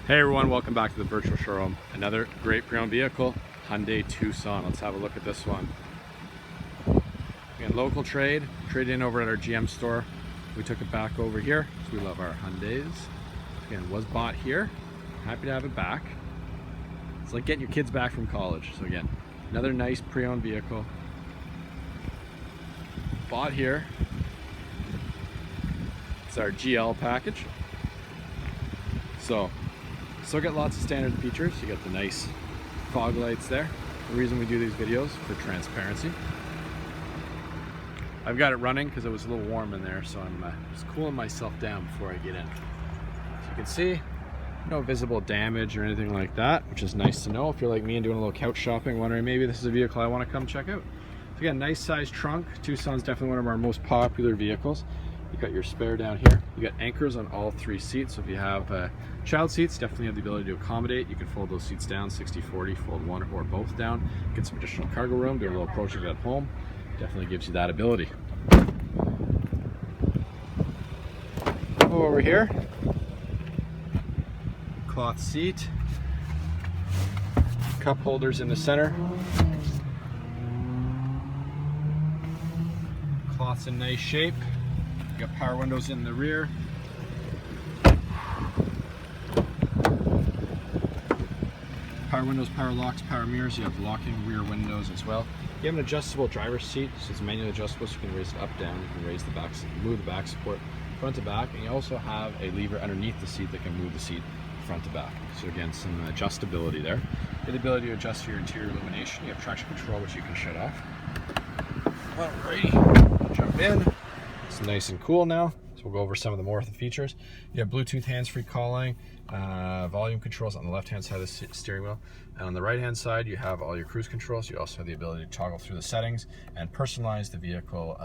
Hey everyone, welcome back to the virtual showroom. Another great pre-owned vehicle, Hyundai Tucson. Let's have a look at this one. Again, local trade in over at our GM store. We took it back over here, so we love our Hyundais. Again, was bought here. Happy to have it back. It's like getting your kids back from college. So again, another nice pre-owned vehicle. Bought here. It's our GL package. So, still get lots of standard features. You got the nice fog lights there. The reason we do these videos for transparency. I've got it running because it was a little warm in there, so I'm just cooling myself down before I get in. So you can see, no visible damage or anything like that, which is nice to know if you're like me and doing a little couch shopping, wondering maybe this is a vehicle I want to come check out. So again, nice size trunk. Tucson's definitely one of our most popular vehicles. You got your spare down here. You got anchors on all three seats. So if you have child seats, definitely have the ability to accommodate. You can fold those seats down, 60-40, fold one or both down. Get some additional cargo room, do a little project at home. Definitely gives you that ability. Go over here. Cloth seat. Cup holders in the center. Cloth's in nice shape. You got power windows in the rear. Power windows, power locks, power mirrors. You have locking rear windows as well. You have an adjustable driver's seat, so it's manually adjustable, so you can raise it up, down. You can raise the back, move the back support front to back, and you also have a lever underneath the seat that can move the seat front to back. So again, some adjustability there. You have the ability to adjust your interior illumination. You have traction control, which you can shut off. Alrighty, jump in. It's nice and cool now, so we'll go over some of the more of the features. You have Bluetooth hands-free calling, volume controls on the left-hand side of the steering wheel, and on the right-hand side you have all your cruise controls. You also have the ability to toggle through the settings and personalize the vehicle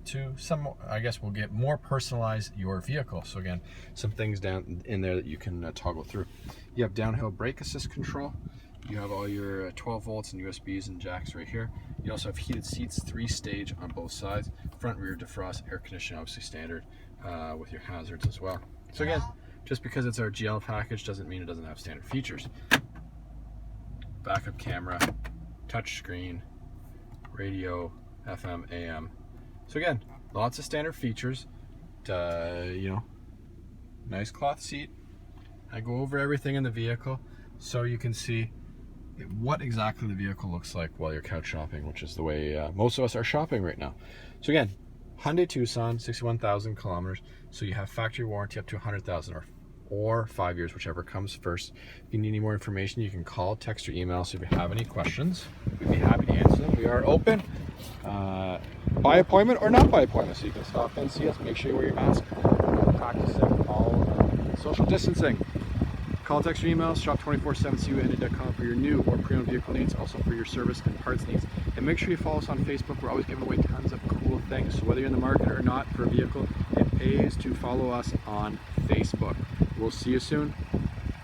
to some, I guess we'll get more personalize your vehicle. So again, some things down in there that you can toggle through. You have downhill brake assist control. You have all your 12 volts and USBs and jacks right here. You also have heated seats, 3-stage on both sides. Front, rear defrost, air conditioning, obviously standard with your hazards as well. So again, just because it's our GL package doesn't mean it doesn't have standard features. Backup camera, touch screen, radio, FM, AM. So again, lots of standard features. You know, nice cloth seat. I go over everything in the vehicle so you can see what exactly the vehicle looks like while you're couch shopping, which is the way most of us are shopping right now. So again, Hyundai Tucson, 61,000 kilometers. So you have factory warranty up to 100,000 or 5 years, whichever comes first. If you need any more information, you can call, text, or email. So if you have any questions, we'd be happy to answer them. We are open by appointment or not by appointment. So you can stop in, see us, make sure you wear your mask, practicing all social distancing. Call, text, or email, shop247cuhyundai.com for your new or pre-owned vehicle needs, also for your service and parts needs. And make sure you follow us on Facebook. We're always giving away tons of cool things. So whether you're in the market or not for a vehicle, it pays to follow us on Facebook. We'll see you soon.